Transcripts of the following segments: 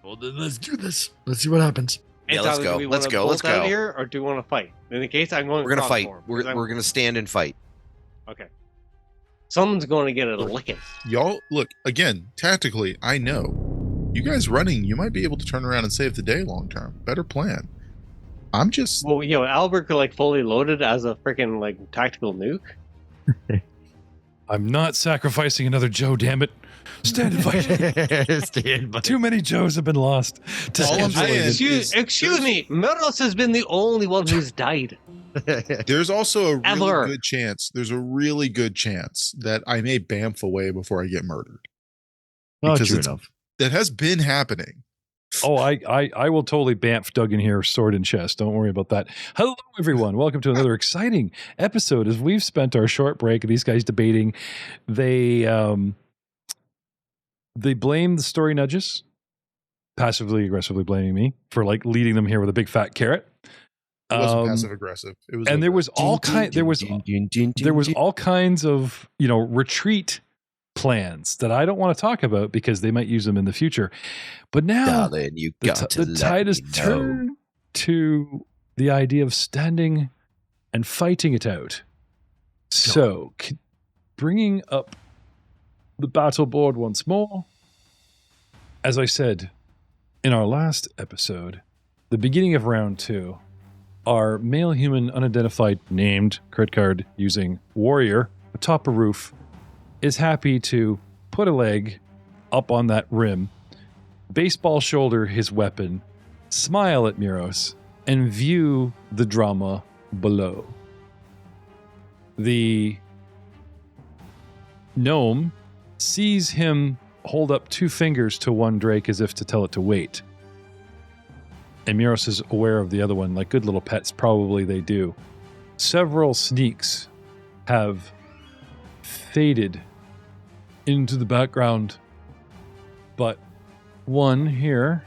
Well, then let's do this. Let's see what happens. Yeah, let's go. Let's go. Let's go. Out here, or do we want to fight? In the case, I'm going. We're gonna fight. We're gonna stand and fight. Okay. Someone's going to get a licking. Y'all, look, again, tactically, I know. You guys running, you might be able to turn around and save the day long term. Better plan. I'm just... Well, Albert could, like, fully loaded as a freaking, like, tactical nuke. I'm not sacrificing another Joe, damn it. Stand and fight. Stand by. Too many Joes have been lost. All I'm saying Excuse me, Meros has been the only one who's died. There's also a really Ever. good chance. There's a really good chance that I may bamf away before I get murdered. Oh, Because true it's- enough. That has been happening. Oh, I will totally bamf Doug in here, sword and chest. Don't worry about that. Hello, everyone. Welcome to another exciting episode. As we've spent our short break, these guys debating, they blame the story nudges, passively aggressively blaming me for like leading them here with a big fat carrot. It wasn't passive aggressive. It was. And there was all there was all all kinds of retreat plans that I don't want to talk about because they might use them in the future. But now Darling, you the, got to the let tide me has know. turned to the idea of standing and fighting it out. So, bringing up the battle board once more. As I said in our last episode, the beginning of round 2, our male human unidentified named crit card using warrior atop a roof is happy to put a leg up on that rim, baseball shoulder his weapon, smile at Miros, and view the drama below. The gnome sees him hold up 2 fingers to one drake as if to tell it to wait. And Miros is aware of the other one, like good little pets, probably they do. Several sneaks have faded into the background, but one here,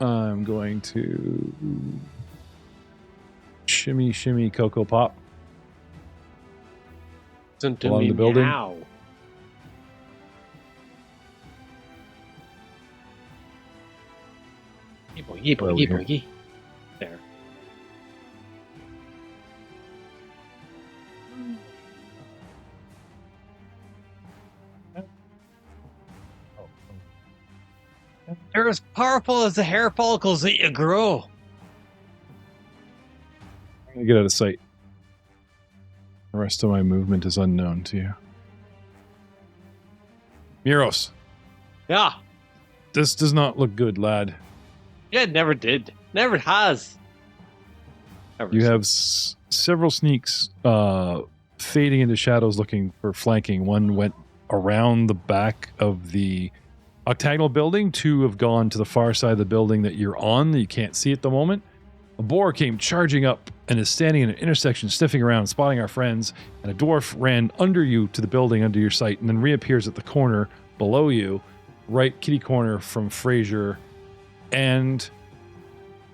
I'm going to shimmy, shimmy, Cocoa Pop along the building. Now. Yeepo. There. They're as powerful as the hair follicles that you grow. I'm going to get out of sight. The rest of my movement is unknown to you. Miros, Yeah. this does not look good, lad. Yeah, it never did. Never has. Ever You since. have several sneaks fading into shadows looking for flanking. One went around the back of the octagonal building. 2 have gone to the far side of the building that you're on that you can't see at the moment. A boar came charging up and is standing in an intersection, sniffing around, spotting our friends, and a dwarf ran under you to the building under your sight and then reappears at the corner below you, right kitty corner from Fraser, and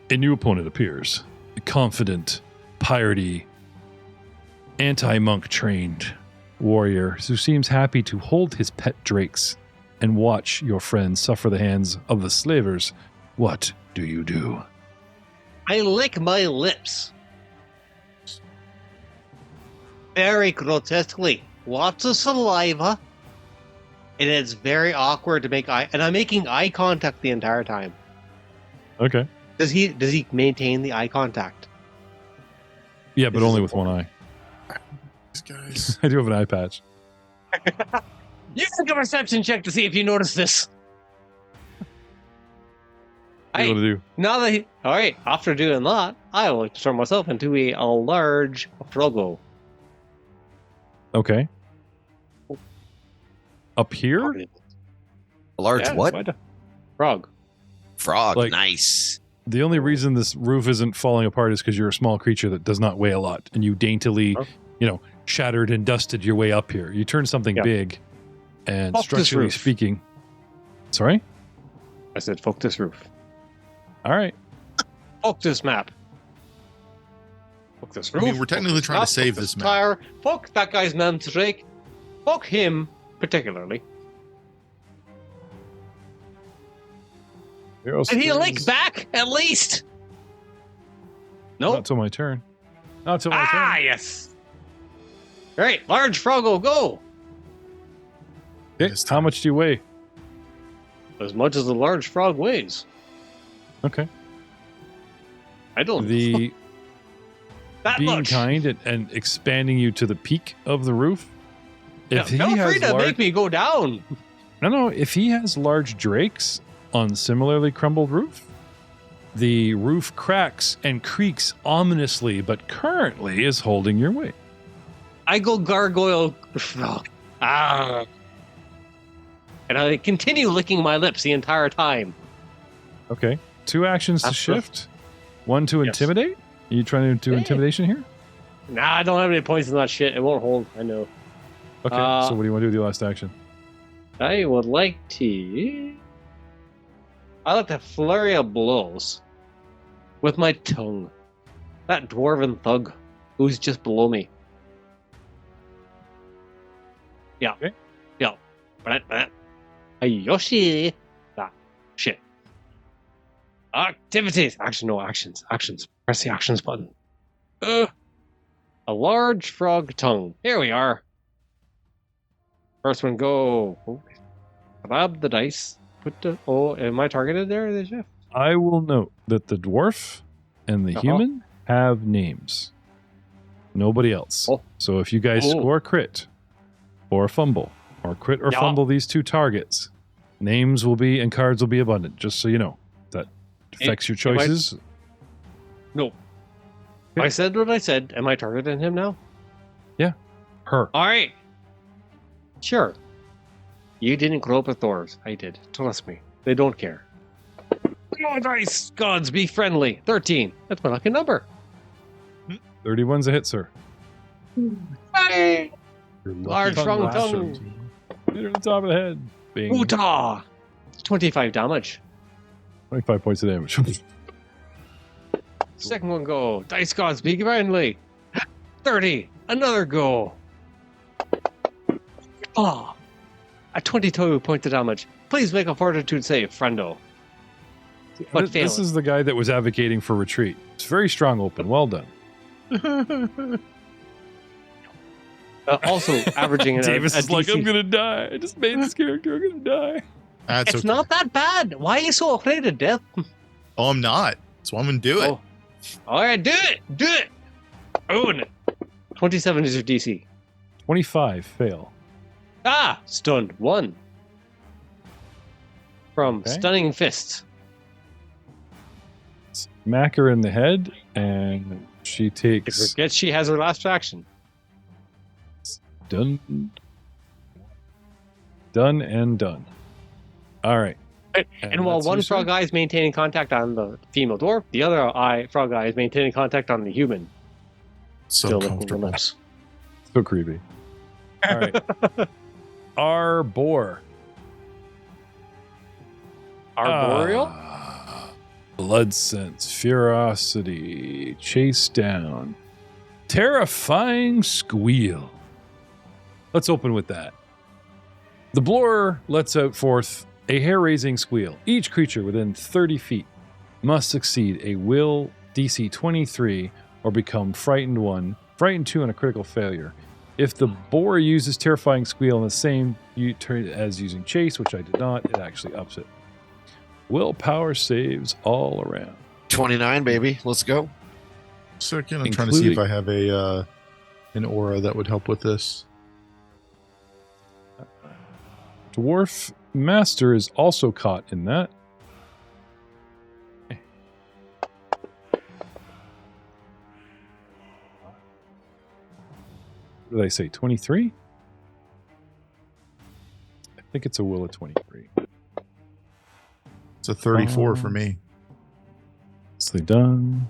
a new opponent appears. A confident, piratey, anti-monk trained warrior who seems happy to hold his pet drakes and watch your friends suffer the hands of the slavers. What do you do? I lick my lips. Very grotesquely. Lots of saliva. And it's very awkward to make eye... And I'm making eye contact the entire time. Okay. Does he maintain the eye contact? Yeah, but only with one eye. These guys. I do have an eye patch. You can give a perception check to see if you notice this. What do you want to do? Now that all right, after doing that, I will turn myself into a large froggo. Okay. Up here? A large Yeah, what? why the- Frog. Frog. Like- Nice. The only reason this roof isn't falling apart is because you're a small creature that does not weigh a lot, and you daintily, Oh. shattered and dusted your way up here. You turned something Yeah. big, and Fuck this structurally roof. speaking, sorry. I said, fuck this roof. All right. Fuck this map. Fuck this I roof. mean, we're fuck technically this trying to map, save fuck this map. tire. Fuck that guy's namesake. Fuck him particularly. Hero And he stirs- lick back, at least! Not Nope. till my turn. Not till my Ah, turn. yes! Alright, large froggo, go! Okay, This how time. much do you weigh? As much as a large frog weighs. Okay. I don't The that being much. kind and expanding you to the peak of the roof. Yeah, If he feel free has to large, make me go down. no, if he has large drakes on similarly crumbled roof, the roof cracks and creaks ominously, but currently is holding your weight. I go gargoyle. Ah. And I continue licking my lips the entire time. Okay. 2 actions to That's the- shift. 1 to Yes. intimidate. Are you trying to do Yeah. intimidation here? Nah, I don't have any points in that shit. It won't hold. I know. Okay. Uh, so what do you want to do with your last action? I would like to. I like to flurry of blows with my tongue. That dwarven thug who's just below me. Yeah. Okay. Yeah. Hey, Yoshi. Ah, shit. Activities. Action, no actions. Actions. Press the actions button. A large frog tongue. Here we are. First one, go. Oh, grab the dice. Put the. Oh, am I targeted there, Jeff? I will note that the dwarf and the Uh-huh. human have names. Nobody else. Oh. So if you guys Oh. score crit or fumble, or crit or Yeah. fumble these 2 targets, names will be and cards will be abundant, just so you know. That affects your am I- choices. No. I said what I said. Am I targeting him now? Her. All right. Sure. You didn't grow up with Thors. I did. Trust me. They don't care. Oh, nice. Gods, be friendly. 13. That's my lucky number. 31's a hit, sir. Hey! Your lucky Large strong lasher. tongue. Hit her in the top of the head. Bing. Ootah! 25 damage. 25 points of damage. Second one go. Dice gods, be friendly. 30. Another go. Ah. A 22 point of damage. Please make a fortitude save, friendo. But This fail. is the guy that was advocating for retreat. It's very strong open. Well done. Also averaging a, Davis a is like, DC. I'm gonna die. I just made this character. I'm gonna die. That's It's okay. not that bad. Why are you so afraid of death? Oh, I'm not. That's why I'm gonna do it. Oh. All right, do it. Do it. Own it. 27 is your DC. 25 fail. Ah, stunned. 1. From Okay. stunning fists. Smack her in the head, and she If takes forget she has her last action. done and done. All right. And while that's one your frog turn. eye is maintaining contact on the female dwarf, the other frog eye is maintaining contact on the human. So Still licking the comfortable. lips. So creepy. All right. Our boar. Arboreal? Blood sense, ferocity, chase down, terrifying squeal. Let's open with that. The blower lets out forth a hair-raising squeal. Each creature within 30 feet must succeed a will DC 23 or become frightened 1, frightened 2 on a critical failure. If the boar uses terrifying squeal in the same turn as using chase, which I did not, it actually ups it. Willpower saves all around. 29, baby. Let's go. Second, I'm trying to see if Including- I have a an aura that would help with this. Dwarf Master is also caught in that. What did I say? 23? I think it's a will of 23. It's a 34 Oh. for me. Nicely done.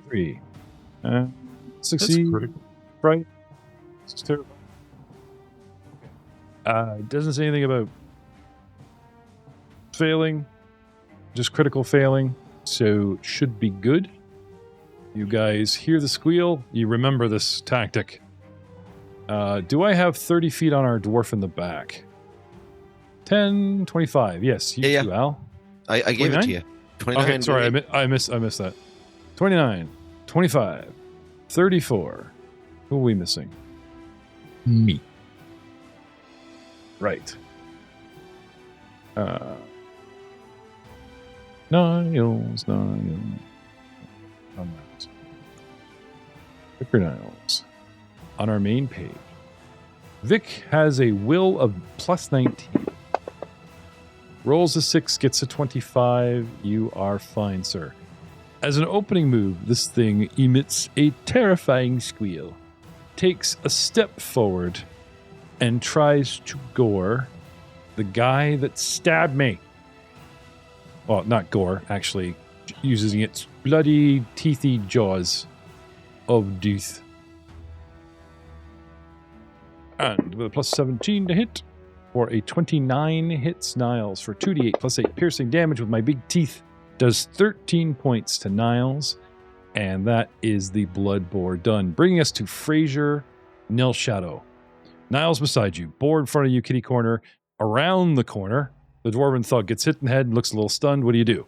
Three. That's Succeed. critical. Right. It's terrible. It doesn't say anything about failing, just critical failing, so it should be good. You guys hear the squeal, you remember this tactic. Do I have 30 feet on our dwarf in the back? 10, 25. Yes, you Yeah, too, Al. I gave it to 29? you. 29. Okay, sorry, baby. I missed that. 29, 25, 34. Who are we missing? Me. Right. Niles. Vicar Niles. On our main page, Vic has a will of plus 19. Rolls a 6, gets a 25. You are fine, sir. As an opening move, this thing emits a terrifying squeal, takes a step forward, and tries to gore the guy that stabbed me. Well, not gore, actually, using its bloody, teethy jaws of death. And with a plus 17 to hit, for a 29 hits Niles for 2d8 plus 8 piercing damage with my big teeth. Does 13 points to Niles, and that is the blood bore done. Bringing us to Fraser Nil Shadow. Niles beside you, boar in front of you, kitty corner. Around the corner, the dwarven thug gets hit in the head and looks a little stunned. What do you do?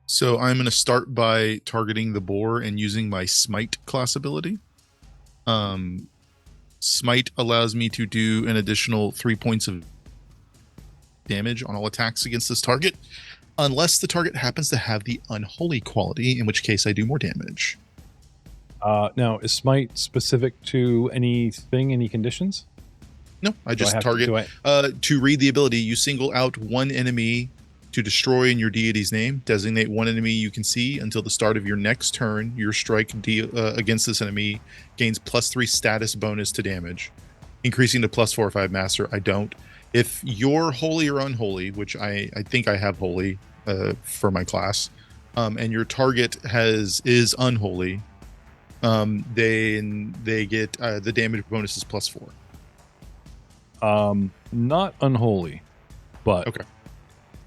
So I'm going to start by targeting the boar and using my smite class ability. Smite allows me to do an additional 3 points of damage on all attacks against this target, unless the target happens to have the unholy quality, in which case I do more damage. Now, is smite specific to anything, any conditions? No, I Do I just have target. To read the ability, you single out one enemy to destroy in your deity's name. Designate one enemy you can see until the start of your next turn. Your strike against this enemy gains +3 status bonus to damage, increasing to +4 if I have master. I don't. If you're holy or unholy, which I think I have holy for my class, and your target is unholy, they get the damage bonus is +4. Not unholy, but Okay.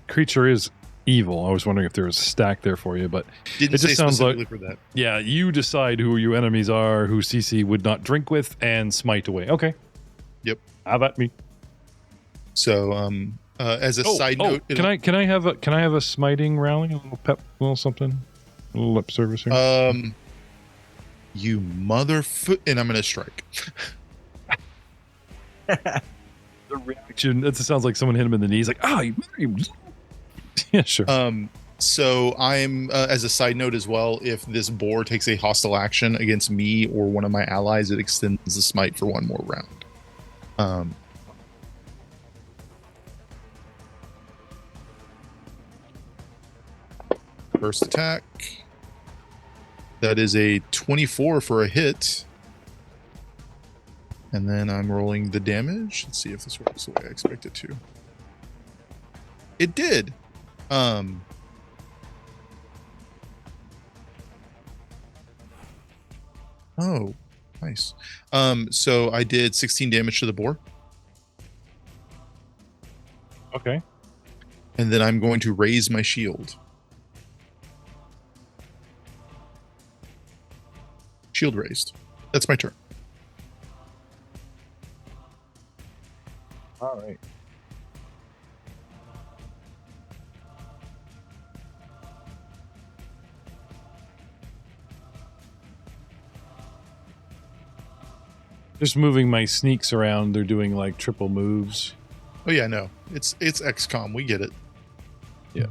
creature is evil. I was wondering if there was a stack there for you, but Didn't it just say sounds specifically like, for that. yeah, you decide who your enemies are, who CC would not drink with, and smite away. Okay. Yep. Have at me. So, as a side note, can I have a smiting rally, a little pep, a little something, a little lip service here? You motherfoot, and I'm gonna strike. The reaction. It sounds like someone hit him in the knees. Like, you. Yeah, sure. So I'm, as a side note as well, if this boar takes a hostile action against me or one of my allies, it extends the smite for one more round. First attack. That is a 24 for a hit. And then I'm rolling the damage. Let's see if this works the way I expect it to. It did. Oh, nice. So I did 16 damage to the boar. Okay. And then I'm going to raise my shield. Shield raised. That's my turn. All right. Just moving my sneaks around. They're doing like triple moves. Oh yeah, no. It's XCOM. We get it. Yeah.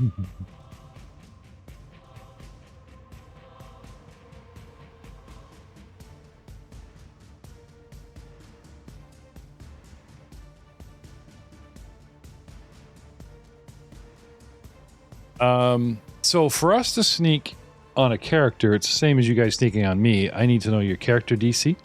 So for us to sneak on a character, it's the same as you guys sneaking on me. I need to know your character DC.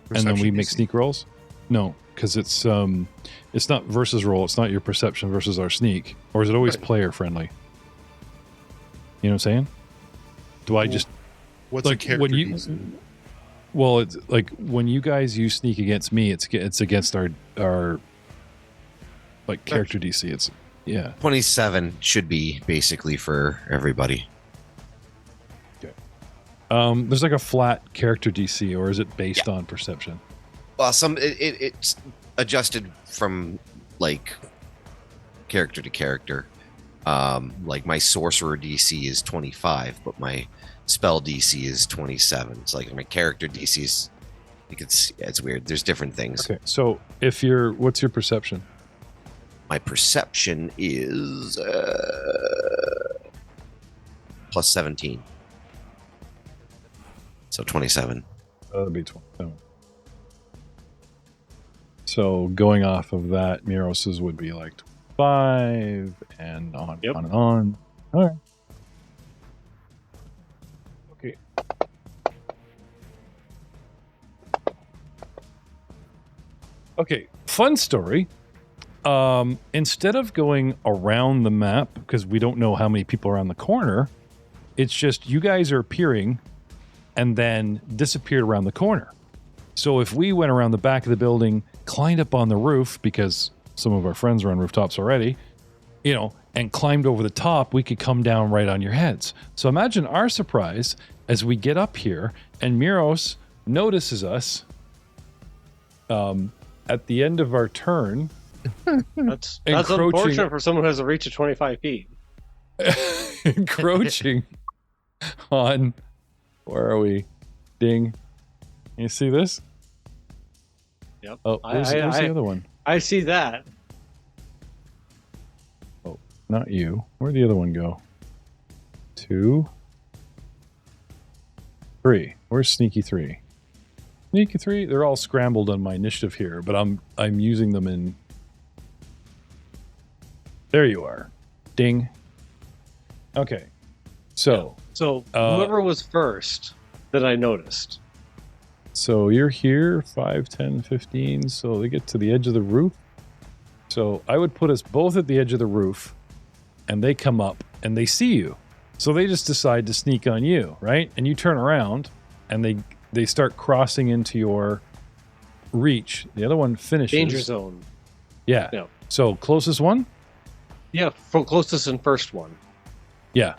And then we make sneak rolls? No, because it's not versus roll. It's not your perception versus our sneak. Or is it always player friendly? You know what I'm saying? Do I just What's a character DC? Well, it's like when you guys use sneak against me, it's against our like character DC. It's 27 should be basically for everybody. There's like a flat character DC, or is it based on perception? Well, it's adjusted from like character to character. Like my sorcerer DC is 25, but my spell DC is 27. It's like my character DC is. It's weird. There's different things. Okay, so what's your perception? My perception is plus 17. So 27. That'd be 27. So going off of that, Miros's would be like 25 and on and on. All right. Okay. Okay, fun story. Instead of going around the map, because we don't know how many people are on the corner, it's just you guys are appearing and then disappeared around the corner. So if we went around the back of the building, climbed up on the roof, because some of our friends are on rooftops already, and climbed over the top, we could come down right on your heads. So imagine our surprise as we get up here and Miros notices us at the end of our turn. That's unfortunate for someone who has a reach of 25 feet. Encroaching on... Where are we? Ding. You see this? Yep. Oh, where's the other one? I see that. Oh, not you. Where'd the other one go? 2, 3. Where's Sneaky 3? Sneaky 3? They're all scrambled on my initiative here, but I'm using them in... There you are. Ding. Okay. So whoever was first that I noticed. So you're here, 5, 10, 15. So they get to the edge of the roof. So I would put us both at the edge of the roof, and they come up and they see you. So they just decide to sneak on you, right? And you turn around and they start crossing into your reach. The other one finishes. Danger zone. Yeah. Yeah. So closest one? Yeah, for closest and first one. Yeah.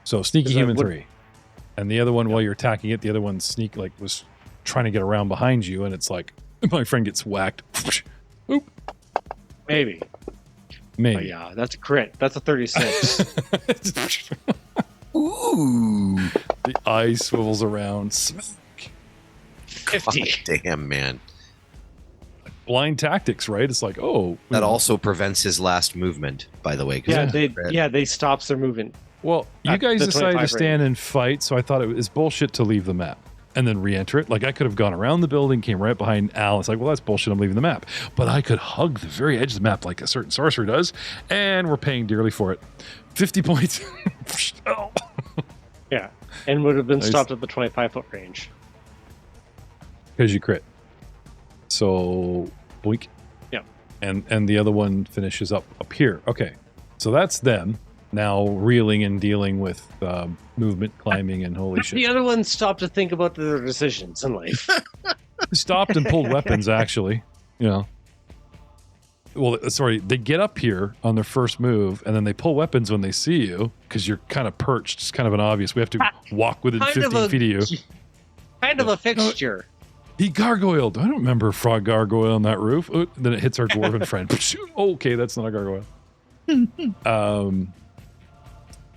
So Sneaky Human 3. And the other one, while you're attacking it, the other one was trying to get around behind you, and it's like, my friend gets whacked. Oop. Maybe. Oh, yeah, that's a crit. That's a 36. Ooh. The eye swivels around. 50. God damn, man. Blind tactics, right? It's like, oh. That also prevents his last movement, by the way. They stops their movement. Well, you guys decided to stand and fight, so I thought it was bullshit to leave the map and then re-enter it. Like, I could have gone around the building, came right behind Al. It's like, well, that's bullshit. I'm leaving the map. But I could hug the very edge of the map like a certain sorcerer does, and we're paying dearly for it. 50 points. Oh. Yeah, and would have been stopped at the 25-foot range. Because you crit. So, boink. Yeah. And the other one finishes up here. Okay. So that's them. Now reeling and dealing with movement, climbing, and holy shit. The other one stopped to think about their decisions in life. Stopped and pulled weapons, actually. Well, sorry, they get up here on their first move, and then they pull weapons when they see you, because you're kind of perched. It's kind of an obvious. We have to walk within 15 feet of you. Kind of a fixture. He gargoyled. I don't remember a frog gargoyle on that roof. Oh, then it hits our dwarven friend. Okay, that's not a gargoyle.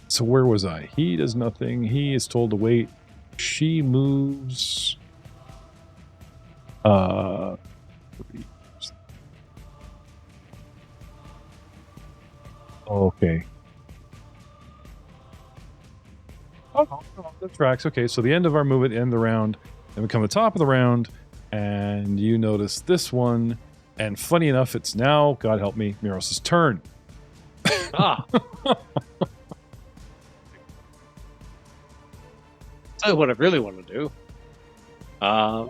So where was I? He does nothing. He is told to wait. She moves. Okay. Oh, that tracks. Okay, so the end of our movement, end of the round. Then we come to the top of the round, and you notice this one. And funny enough, it's now, God help me, Miros' turn. Tell you what I really want to do. I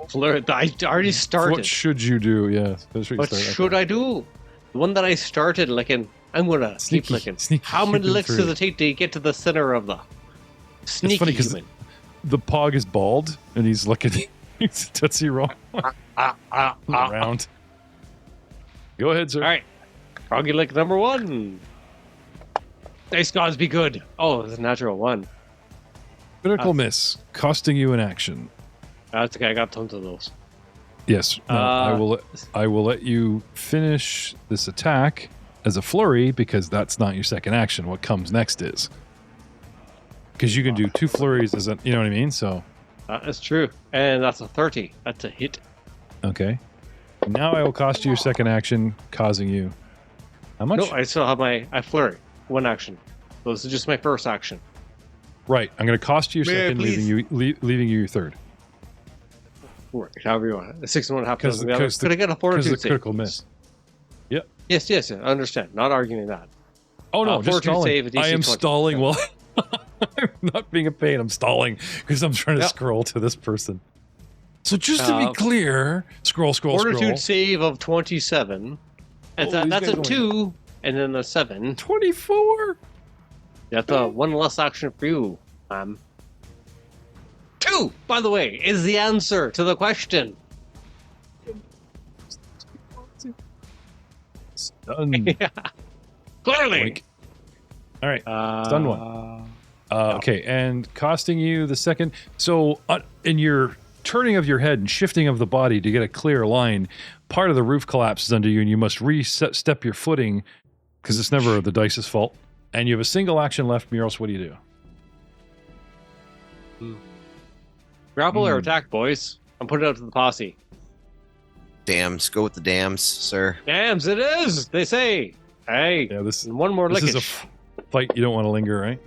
already started. What should you do? Yeah. What should I do? The one that I started licking, I'm going to keep licking. How many licks does it take to get to the center of the sneaky it's funny because the pog is bald, and he's looking he's Tootsie Roll around. Go ahead, sir. All right. Froggy lick number 1. Dice gods be good. Oh, it's a natural 1. Critical miss, costing you an action. That's okay. I got tons of those. Yes. No, I will let you finish this attack as a flurry because that's not your second action. What comes next is. Because you can do 2 flurries as a, you know what I mean? So. That is true. And that's a 30. That's a hit. Okay. Now I will cost you your second action, causing you. How much? No, I still have I flurry. 1 action. So this is just my first action. Right. I'm going to cost you your second, leaving you your third. Right, however you want. The 6 and 1.5 Because doesn't matter. Could I get a fortitude the save? critical miss. Yep. Yes, I understand. Not arguing that. Oh no, just fortitude stalling. save, DC I am 20. stalling while I'm not being a pain. I'm stalling because I'm trying to scroll to this person. So just to be clear, scroll. Fortitude save of 27. And that's a 2, and then a 7. 24. That's a 1 less action for you. 2, by the way, is the answer to the question. Stun. Yeah. Clearly. Blink. All right. Stun 1. Okay, and costing you the second. So in your turning of your head and shifting of the body to get a clear line, part of the roof collapses under you, and you must step your footing because it's never the dice's fault. And you have a single action left, Muros. What do you do? Grapple or attack, boys. I'm putting it out to the posse. Dams. Go with the dams, sir. Dams, it is! They say. Hey, Yeah, this and one more is a lickish. fight you don't want to linger, right?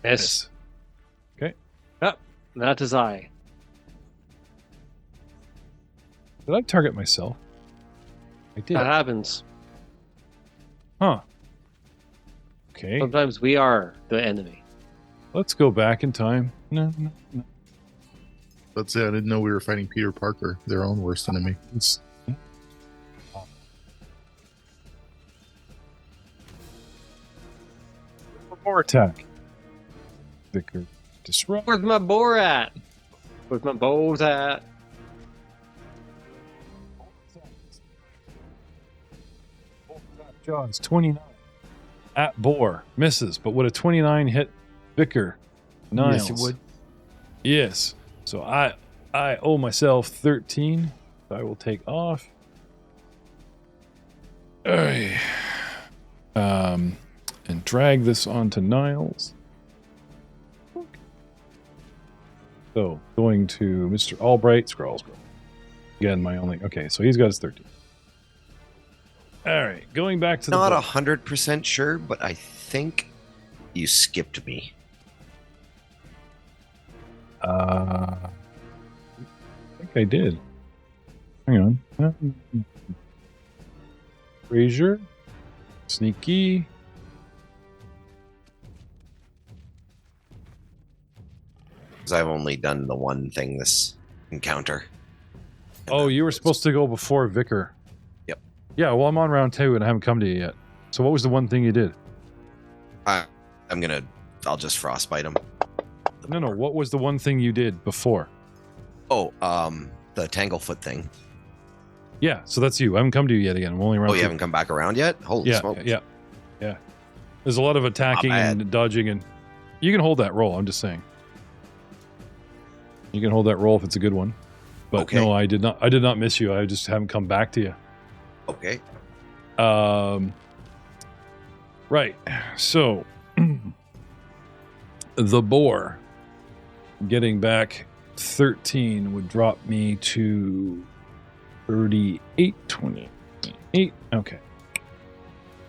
Yes. Okay. Yep, that is I. Did I target myself? I did. That happens. Huh. Okay. Sometimes we are the enemy. Let's go back in time. No. Let's say I didn't know we were fighting Peter Parker, their own worst enemy. It's, more attack. Vicar. Disrupt. Where's my boar at? Where's my bows at? Jaws 29. At Boar. Misses, but would a 29 hit Vicar? Niles? Yes, it would. Yes. So I owe myself 13. I will take off. Alright. And drag this onto Niles. So going to Mr. Albright. Scroll. Again, my only. Okay, so he's got his 13. Alright, going back to Not the 100% sure, but I think you skipped me. I think I did. Hang on. Frazier. Sneaky. Because I've only done the one thing this encounter. Oh, you were supposed to go before Vicar. Yep. Yeah, well, I'm on round 2 and I haven't come to you yet. So what was the one thing you did? I'll just frostbite him. No. What was the one thing you did before? Oh, the Tanglefoot thing. Yeah, so that's you. I haven't come to you yet again. I'm only round Oh, you 2. haven't come back around yet? Holy smoke. Yeah. There's a lot of attacking and dodging, and you can hold that roll. I'm just saying. You can hold that roll if it's a good one. But Okay. no, I did not miss you. I just haven't come back to you. Okay. Right. So the boar getting back 13 would drop me to 38, 28. Okay.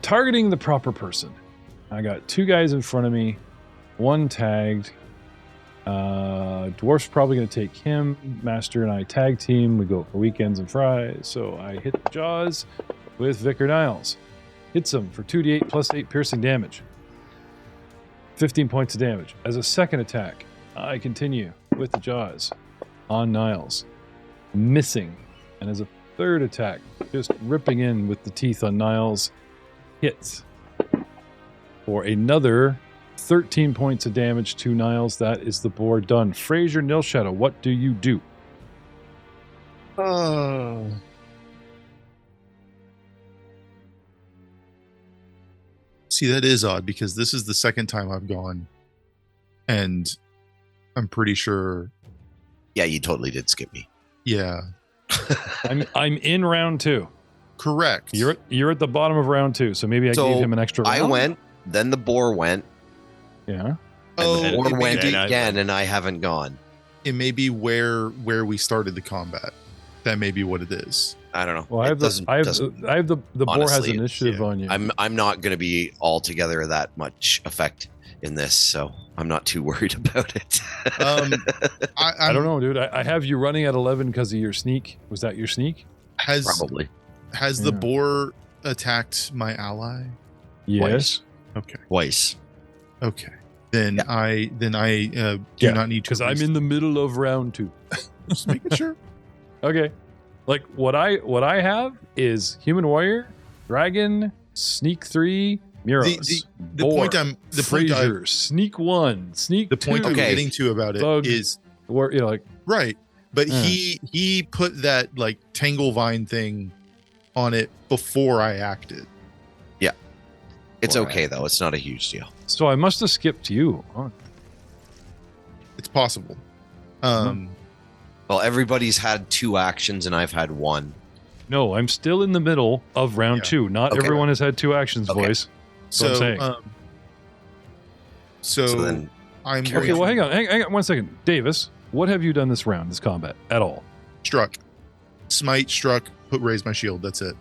Targeting the proper person. I got 2 guys in front of me, 1 tagged. Dwarf's probably going to take him. Master and I tag team. We go for weekends and fries. So I hit the jaws with Vicar Niles. Hits him for 2d8 plus 8 piercing damage. 15 points of damage. As a second attack, I continue with the jaws on Niles. Missing. And as a third attack, just ripping in with the teeth on Niles. Hits. For another 13 points of damage to Niles. That is the board done. Frazier Nilshadow, what do you do? See, that is odd because this is the second time I've gone and I'm pretty sure. Yeah, you totally did skip me. Yeah, I'm in round 2. correct. You're at the bottom of round 2, so maybe I So gave him an extra round. I went, then the boar went, Yeah. and the it boar may went be- again, and I haven't gone. It may be where we started the combat. That may be what it is. I don't know. Well, I have the boar has honestly, initiative on you. I'm not going to be altogether that much effect in this, so I'm not too worried about it. I don't know, dude. I have you running at 11 because of your sneak. Was that your sneak? Probably. Has the Yeah. boar attacked my ally? Yes. Okay. Twice. Okay. Then Yeah. I do Yeah, not need to. Because I'm in the middle of round 2. Just making sure. Okay. Like what I have is human warrior, dragon, sneak 3, Muros. The point I'm Frazier, sneak 1, sneak the point 2. I'm Okay. getting to about it Thug. is Or like right, but Yeah. he put that like tangle vine thing on it before I acted. It's Boy, okay, though. It's not a huge deal. so I must have skipped you. Huh. It's possible. Um, Well, everybody's had 2 actions, and I've had 1. No, I'm still in the middle of round Yeah. 2. Not Okay. everyone has had 2 actions, Okay. boys. That's what I'm so saying. so So then, I'm carry Okay, on. well, hang on 1 second. Davis, what have you done this round, this combat, at all? struck, smite, struck, raise my shield. That's it.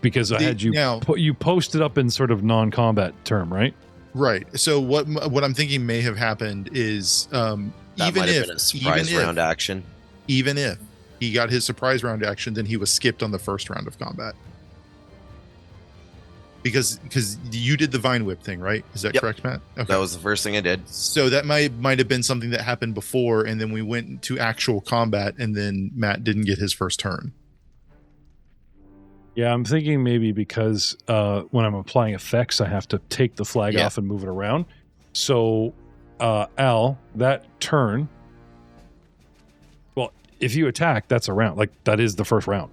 Because I had you now. you posted up in sort of non-combat term, right? Right. So what I'm thinking may have happened is that even might have if been a surprise round action. even if he got his surprise round action, then he was skipped on the first round of combat. Because you did the vine whip thing, right? Is that Yep. correct, Matt? Okay. That was the first thing I did. So that might have been something that happened before, and then we went to actual combat, and then Matt didn't get his first turn. Yeah, I'm thinking maybe because when I'm applying effects, I have to take the flag Yeah. off and move it around. So, Al, that turn, well, if you attack, that's a round. Like, that is the first round.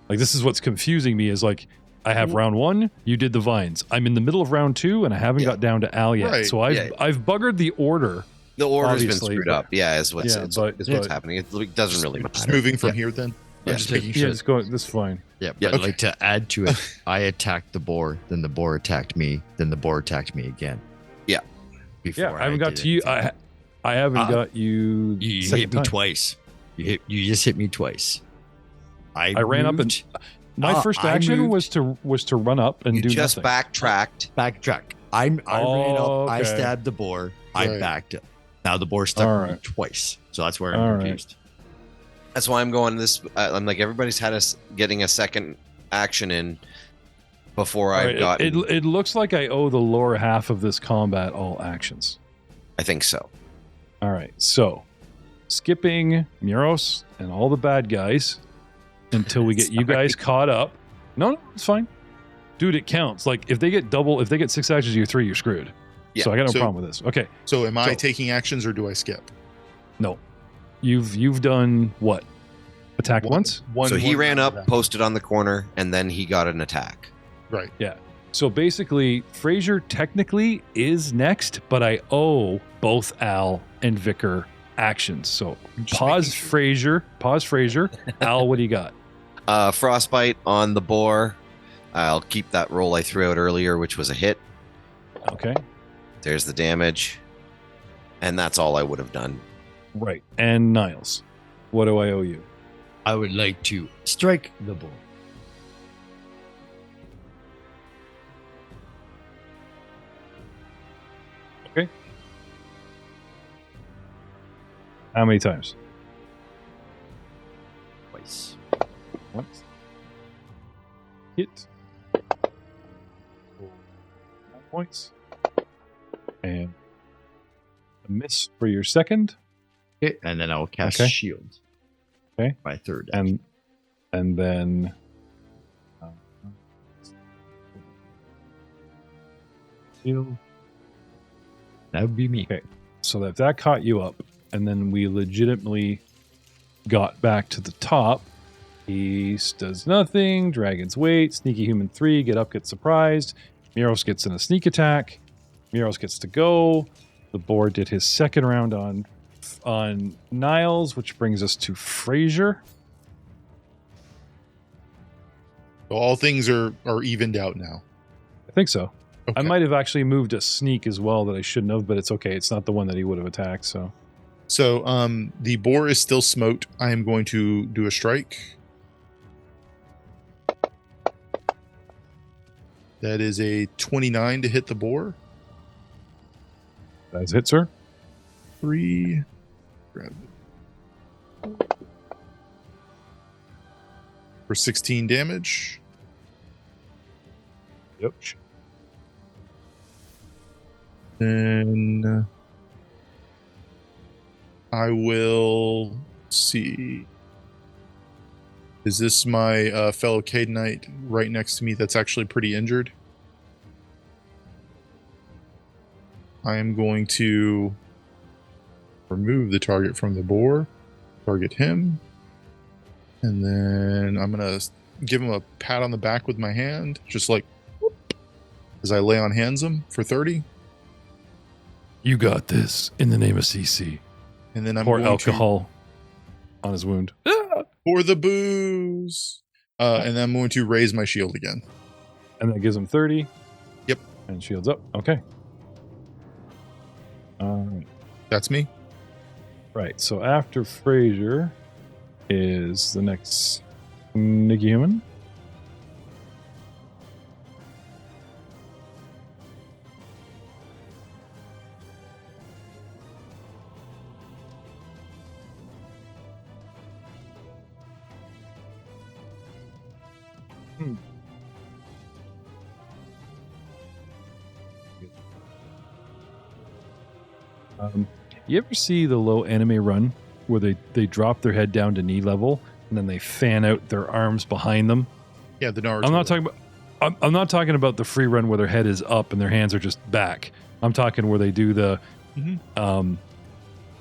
Like, this is what's confusing me is like, I have round 1, you did the vines. I'm in the middle of round 2, and I haven't got down to Al yet. Right. So I've buggered the order. The order's been Obviously, screwed but- up. Yeah, is what's, Yeah, it's, but- is what's but- happening. It doesn't really matter. Just moving from here, then. Yeah. I'm just making Yeah, sure. it's going, this is fine. Yeah, Yeah, but okay. like to add to it, I attacked the boar, then the boar attacked me, then the boar attacked me again. Yeah. Before Yeah, I haven't got did to you. anything. I haven't got you. You second hit me time. twice. You just hit me twice. I ran up and moved, My first I action moved- was to run up and You do just nothing. backtracked. backtrack. I ran up. I okay. stabbed the boar. I Right. backed up. Now the boar stuck All me right. twice. So that's where All I'm right. confused. That's why I'm going this. I'm like, everybody's had us getting a second action in before All I've right, gotten. it looks like I owe the lower half of this combat all actions. I think so. All right, so skipping Muros and all the bad guys until we get you guys caught up. No, it's fine, dude. It counts. Like if they get 6 actions, you're 3, you're screwed. Yeah. So I got no So- problem with this. Okay, So am I So- taking actions or do I skip? no, you've done what? Attack once. One. So he one ran round up, action. posted on the corner, and then he got an attack. Right. So basically, Frazier technically is next, but I owe both Al and Vicar actions. So pause Frazier. Al, what do you got? Frostbite on the boar. I'll keep that roll I threw out earlier, which was a hit. Okay. There's the damage. And that's all I would have done. Right. And Niles, what do I owe you? I would like to strike the boar. How many times? Twice. Once. Hit. 9 points. And a miss for your second. Okay, and then I will cast Okay. shield. Okay. My third. And then shield. That would be me. Okay. So that caught you up, and then we legitimately got back to the top. He does nothing. Dragon's Weight, Sneaky Human 3, get up, get surprised. Miros gets in a sneak attack. Miros gets to go. The boar did his second round on Niles, which brings us to Fraser. All things are evened out now. I think so. Okay. I might have actually moved a sneak as well that I shouldn't have, but it's okay. It's not the one that he would have attacked. So the boar is still smote. I am going to do a strike. That is a 29 to hit the boar. That's hit, sir. 3. Grab it. For 16 damage. Yep. Then I will see. Is this my fellow Cadenite right next to me that's actually pretty injured? I am going to remove the target from the boar, target him, and then I'm going to give him a pat on the back with my hand, just like whoop, as I lay on hands him for 30. You got this in the name of CC. And then I'm Pour going alcohol on his wound. for the booze. And then I'm going to raise my shield again. And that gives him 30. Yep. And shields up. Okay. All right. That's me. Right. So after Fraser is the next Nicky Human. You ever see the low anime run where they drop their head down to knee level and then they fan out their arms behind them? Yeah, the Naruto. I'm not talking about the free run where their head is up and their hands are just back. I'm talking where they do the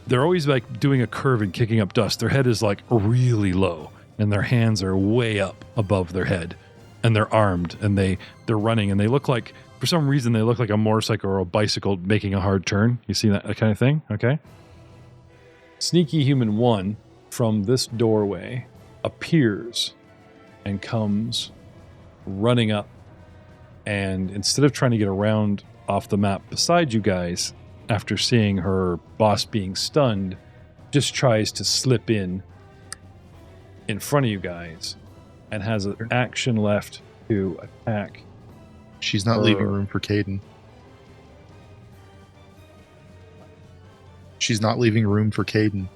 they're always like doing a curve and kicking up dust. Their head is like really low and their hands are way up above their head and they're armed and they're running and they look like, for some reason, they look like a motorcycle or a bicycle making a hard turn. You see that kind of thing? Okay. Sneaky Human 1 from this doorway appears and comes running up. And instead of trying to get around off the map beside you guys, after seeing her boss being stunned, just tries to slip in front of you guys and has an action left to attack. She's not leaving room for Caden. She's not leaving room for Caden.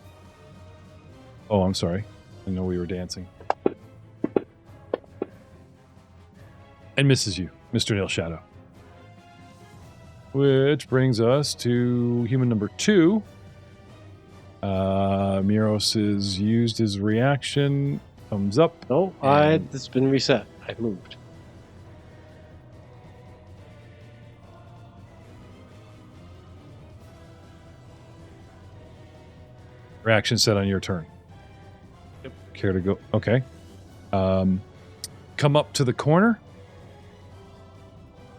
Oh, I'm sorry. I didn't know we were dancing. And misses you, Mr. Nail Shadow. Which brings us to human number 2. Miros has used his reaction. Thumbs up. No, it's been reset. I've moved. Reaction set on your turn. Yep. Care to go? Okay. Come up to the corner.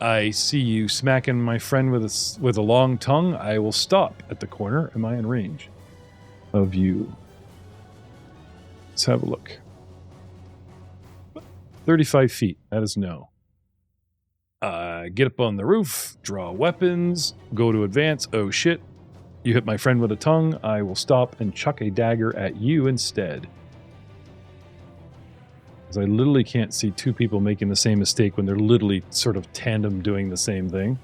I see you smacking my friend with a long tongue. I will stop at the corner. Am I in range of you? Let's have a look. 35 feet. That is no. Get up on the roof. Draw weapons. Go to advance. Oh shit. You hit my friend with a tongue. I will stop and chuck a dagger at you instead. Because I literally can't see two people making the same mistake when they're literally sort of tandem doing the same thing.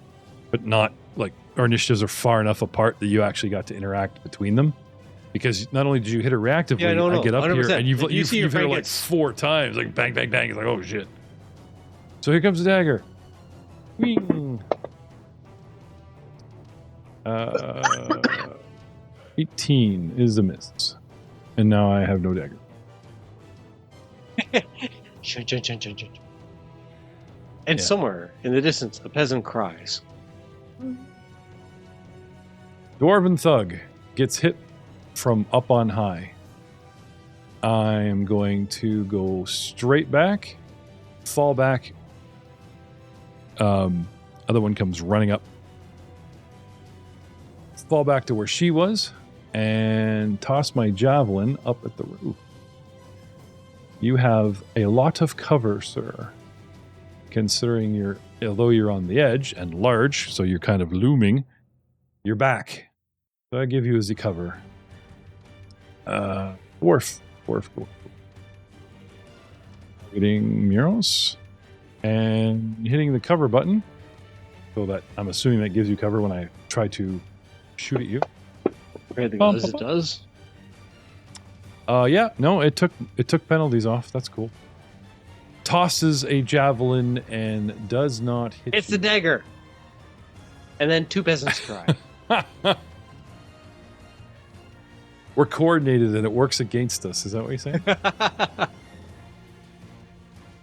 But not, like, our initiatives are far enough apart that you actually got to interact between them. Because not only did you hit her reactively, Yeah, no, I get up 100%. here and you've see your hit her friend like gets- 4 times. Like, bang, bang, bang. It's like, oh, shit. So here comes the dagger. Wing. 18 is a miss. And now I have no dagger. And Yeah. somewhere in the distance, a peasant cries. Dwarven Thug gets hit from up on high. I am going to go straight back, fall back. Other one comes running up fall back to where she was and toss my javelin up at the roof. You have a lot of cover, sir. Considering although you're on the edge and large, so you're kind of looming, you're back. So I give you as the cover. Dwarf. Hitting Muros and hitting the cover button. So that I'm assuming that gives you cover when I try to shoot at you. Anything else it does? Yeah, no, it took penalties off. That's cool. Tosses a javelin and does not hit It's you. the dagger. And then 2 peasants cry. We're coordinated and it works against us. Is that what you're saying?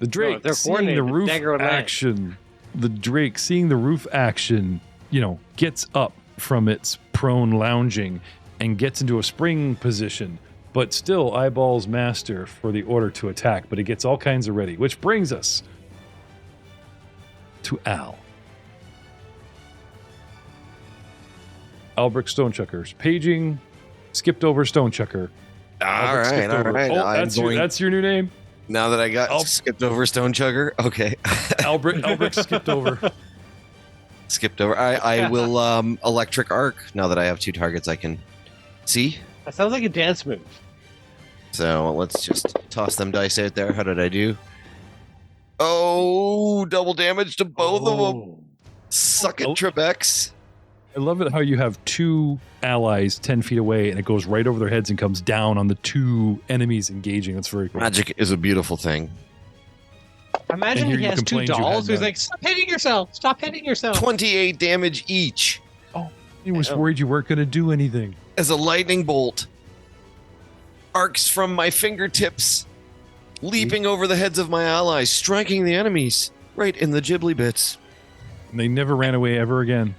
The Drake they're seeing the coordinated. roof Dagger would land. action. The Drake seeing the roof action, gets up from its prone lounging and gets into a spring position, but still eyeballs Master for the order to attack, but it gets all kinds of ready, which brings us to Al. Albrecht Stonechuckers. Paging, skipped over Stonechucker. All right. Oh, that's your new name? Now that I got skipped over Stonechugger. Okay. Albrecht skipped over. Skipped over. I will electric arc now that I have 2 targets I can see. That sounds like a dance move. So let's just toss them dice out there. How did I do? Oh, double damage to both of them. Suck it, Trebeks. I love it how you have 2 allies 10 feet away and it goes right over their heads and comes down on the 2 enemies engaging. That's very cool. Magic is a beautiful thing. Imagine he has 2 dolls who's like, stop hitting yourself. Stop hitting yourself. 28 damage each. He was worried you weren't going to do anything. As a lightning bolt arcs from my fingertips, leaping over the heads of my allies, striking the enemies right in the ghibli bits. And they never ran away ever again.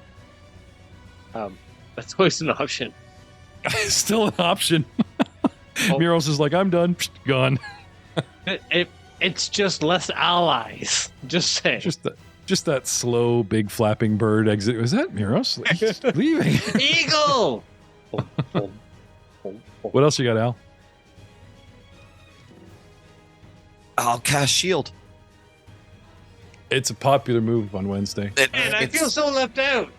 That's always an option. Still an option. Muros is like, I'm done. Gone. It's just less allies. Just say. Just that slow, big flapping bird exit. Was that Muros? He's leaving. Eagle! What else you got, Al? I'll cast shield. It's a popular move on Wednesday. Man, I feel so left out.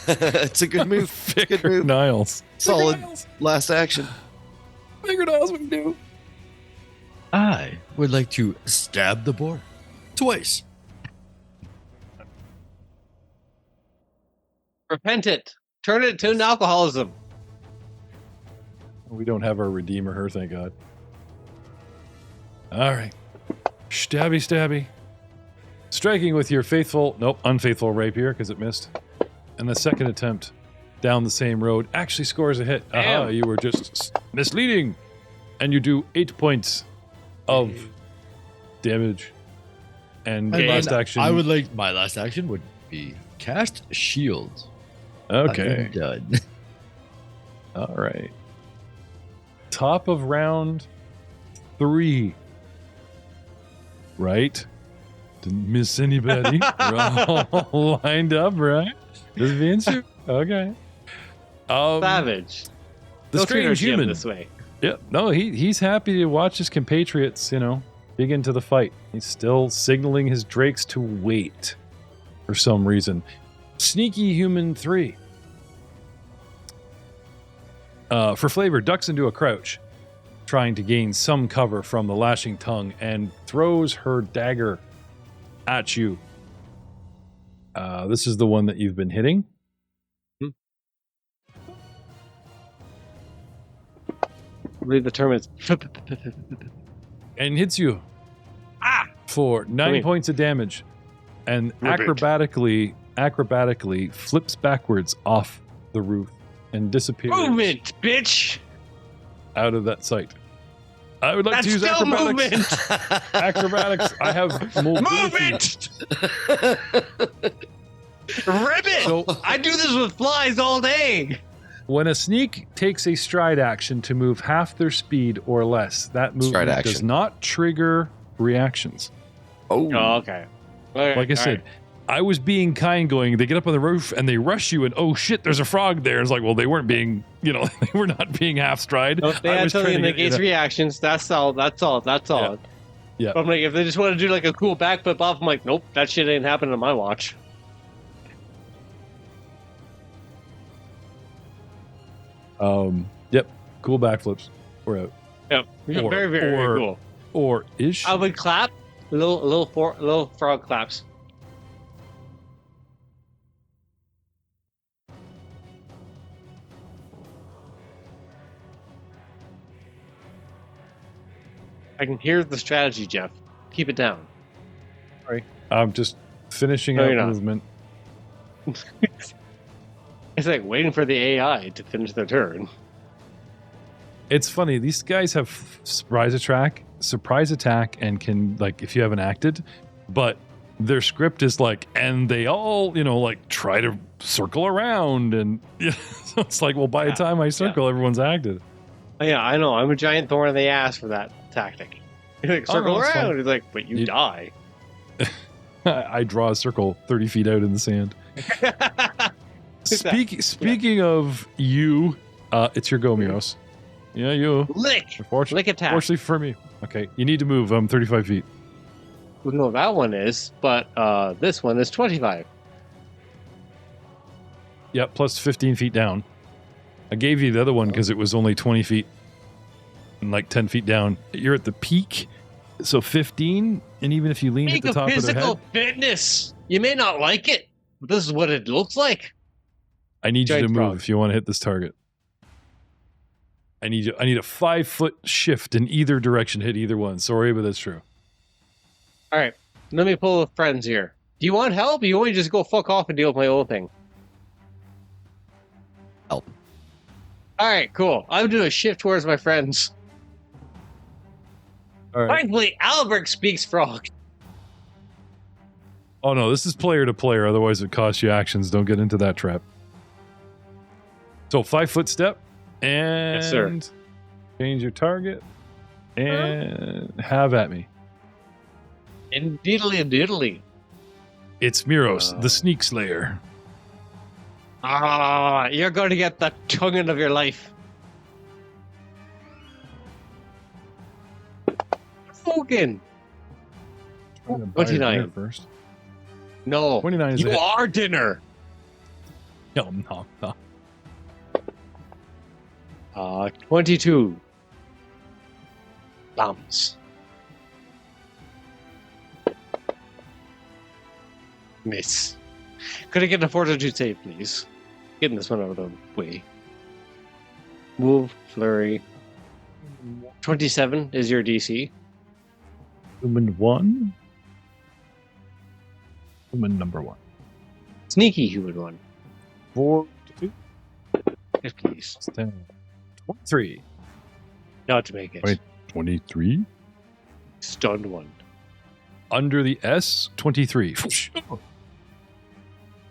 It's a good move. Good move. Niles. Solid last action. Fingernails would do. I would like to stab the boar twice. Repent it. Turn it to an alcoholism. We don't have our Redeemer her, thank God. All right. Stabby, stabby. Striking with your unfaithful rapier because it missed. And the second attempt down the same road actually scores a hit. Aha, you were just misleading. And you do 8 points of damage. And last action. I would like my last action would be cast shield. Okay. I'm done. All right. Top of round 3. Right? Didn't miss anybody. We're all lined up, right? Just being super. Okay. Savage. The Don't treat our strange GM human. this way. Yeah. No, he's happy to watch his compatriots, dig into the fight. He's still signaling his drakes to wait for some reason. Sneaky Human 3. For flavor, ducks into a crouch, trying to gain some cover from the lashing tongue, and throws her dagger at you. This is the one that you've been hitting. I believe the term is... And hits you for 9 points of damage, and acrobatically flips backwards off the roof and disappears. Movement, bitch! Out of that sight. I would like That's to use still acrobatics. movement! Acrobatics. I have mobility. Movement! Ribbit! So I do this with flies all day! when a sneak takes a stride action to move half their speed or less, that movement does not trigger reactions. Oh, Oh, okay. Like I said, I was being kind, going, they get up on the roof and they rush you, and oh shit, there's a frog there. It's like, well, they weren't being, they were not being half stride. No, they had to negate reactions. That's all. Yeah. But I'm like, if they just want to do like a cool backflip off, I'm like, nope, that shit ain't happening on my watch. Yep. Cool backflips. We're out. Yep. Very cool. Or ish. I would clap. Little frog claps. I can hear the strategy, Jeff. Keep it down. Sorry. I'm just finishing No, up you're not. movement. It's like waiting for the AI to finish their turn. It's funny. These guys have surprise attack, and can, like, if you haven't acted, but their script is like, and they all, like, try to circle around, and so it's like, well, by the time I circle, everyone's acted. Oh, yeah, I know. I'm a giant thorn in the ass for that tactic. You're like, circle no, it's around. fine. He's like, but you die. I draw a circle 30 feet out in the sand. Speaking of you, it's your go, Miros. Yeah, you. Lick attack. Fortunately for me. Okay, you need to move 35 feet. Well, no, that one is, but this one is 25. Yep, plus 15 feet down. I gave you the other one because it was only 20 feet and like 10 feet down. You're at the peak, so 15, and even if you lean at the top of their head... physical fitness! You may not like it, but this is what it looks like. I need you to Giant move frog. if you want to hit this target. I need a 5-foot shift in either direction, hit either one. Sorry, but that's true. All right, let me pull with friends here. Do you want help? Or you want me to just go fuck off and deal with my own thing? Help. All right, cool. I'm doing a shift towards my friends. All right. Thankfully, Albert speaks frog. Oh no, this is player to player. Otherwise, it costs you actions. Don't get into that trap. So 5-foot step, and Yes, sir. Change your target, and have at me. And diddly. It's Miros, the Sneak Slayer. Ah, you're going to get the tonguing of your life. Fucking. Trying to buy 29. dinner first. No. 29 is a You hit. are dinner. No. 22. Bombs. Miss. Could I get a fortitude save, please? Getting this one out of the way. Move, flurry. 27 is your DC. Human 1. Human number 1. Sneaky human one. 4 to 2. Yes, please. 10. 23. Not to make it. Wait. 23. Stunned one. Under the S, 23.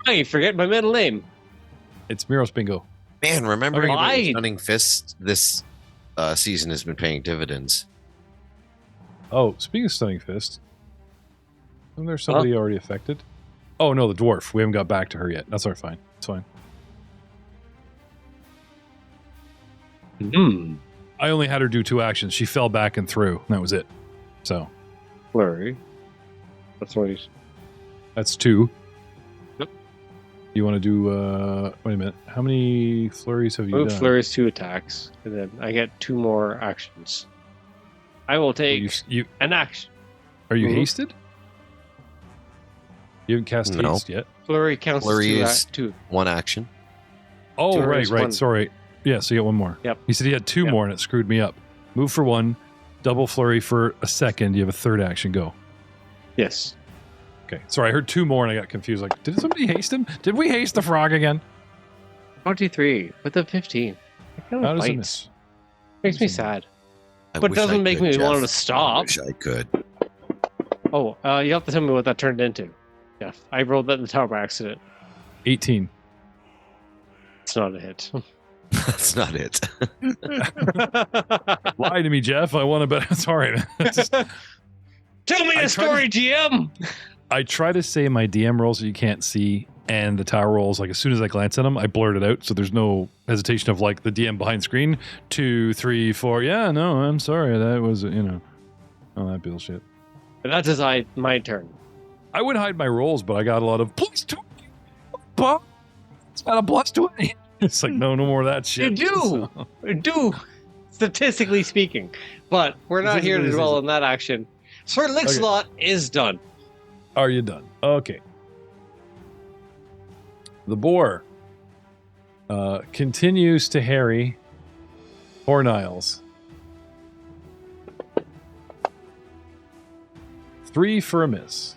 I forget my middle name. It's Miros Bingo. Man, remembering Okay. about Stunning Fist this season has been paying dividends. Oh, speaking of Stunning Fist, isn't there somebody already affected? Oh, no, the dwarf. We haven't got back to her yet. That's all right, fine. It's fine. I only had her do 2 actions. She fell back and threw, and that was it. So, Flurry. That's what he's... that's 2. Yep. You want to do, wait a minute. How many flurries have you Move done? flurries 2 attacks, and then I get 2 more actions. I will take You, an action. are you Mhm. hasted? You haven't cast No. haste yet. Flurry counts Flurry as is 2. one action. Oh, Flurry right, is right. 1. Sorry. Yeah, so you get 1 more. Yep. He said he had 2 Yep. more, and it screwed me up. Move for 1, double flurry for a second. You have a 3rd action. Go. Yes. Okay. Sorry, I heard 2 more, and I got confused. Like, did somebody haste him? Did we haste the frog again? 23 with a 15. It kind How of does it bites. miss? Makes me sad. I But wish I doesn't make could, me Jeff. want to I stop. wish I could. Oh, you have to tell me what that turned into. Yeah, I rolled that in the tower by accident. 18. It's not a hit. That's not it. Lie to me, Jeff. I want to bet. Sorry. Man. Tell me I a story, GM! I try to say my DM rolls that you can't see, and the tower rolls, like as soon as I glance at them, I blurt it out. So there's no hesitation of like the DM behind screen. 2, 3, 4. Yeah, no, I'm sorry. That was, all that bullshit. But that's just my turn. I would hide my rolls, but I got a lot of plus 20. But it's got a plus 20. It's like, no more of that shit. You do, statistically speaking. But we're not here to dwell on that action. Sir Lickslot is done. Are you done? Okay. The boar continues to harry Horniles. 3 for a miss.